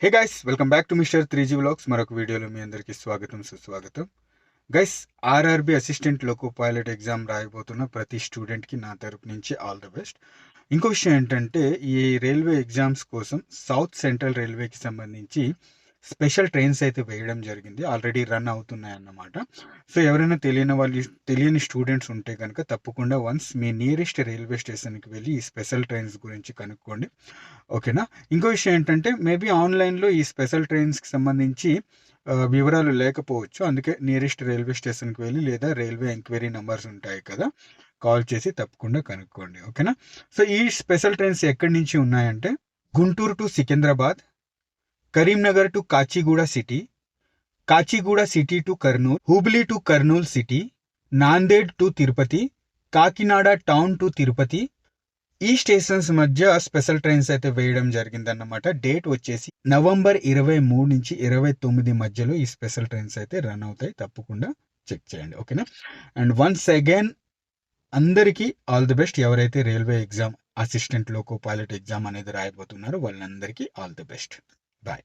Hey guys, welcome back to mister 3G vlogs. మరొక వీడియోలో మీ అందరికీ స్వాగతం సుస్వాగతం. Guys, RRB assistant loco pilot exam రాయబోతున్న ప్రతి స్టూడెంట్కి నా తరపు నుంచి ఆల్ ద బెస్ట్. ఇంకో విషయం ఏంటంటే, ఈ రైల్వే ఎగ్జామ్స్ కోసం సౌత్ సెంట్రల్ రైల్వేకి సంబంధించి స్పెషల్ ట్రైన్స్ అయితే వేయడం జరిగింది. ఆల్రెడీ రన్ అవుతున్నాయి అన్నమాట. సో ఎవరైనా తెలియని స్టూడెంట్స్ ఉంటే కనుక తప్పకుండా వన్స్ మీ నియరెస్ట్ రైల్వే స్టేషన్కి వెళ్ళి ఈ స్పెషల్ ట్రైన్స్ గురించి కనుక్కోండి, ఓకేనా. ఇంకో విషయం ఏంటంటే, మేబీ ఆన్లైన్లో ఈ స్పెషల్ ట్రైన్స్కి సంబంధించి వివరాలు లేకపోవచ్చు. అందుకే నియరెస్ట్ రైల్వే స్టేషన్కి వెళ్ళి లేదా రైల్వే ఎంక్వైరీ నెంబర్స్ ఉంటాయి కదా, కాల్ చేసి తప్పకుండా కనుక్కోండి, ఓకేనా. సో ఈ స్పెషల్ ట్రైన్స్ ఎక్కడి నుంచి ఉన్నాయంటే, Guntur to Secunderabad, Karimnagar to Kacheguda city, Kacheguda city to Kurnool, Hubli to Kurnool city, Nanded to Tirupati, Kakinada town to Tirupati. ఈ స్టేషన్స్ మధ్య స్పెషల్ ట్రైన్స్ అయితే వేయడం జరిగిందన్నమాట. డేట్ వచ్చేసి నవంబర్ 23 నుంచి 29 మధ్యలో ఈ స్పెషల్ ట్రైన్స్ అయితే రన్ అవుతాయి. తప్పకుండా చెక్ చేయండి, ఓకేనా. అండ్ వన్స్ అగైన్ అందరికీ ఆల్ ది బెస్ట్. ఎవరైతే railway exam assistant loco pilot exam అనేది రాయబోతున్నారో వాళ్ళందరికీ ఆల్ ది బెస్ట్. బాయ్.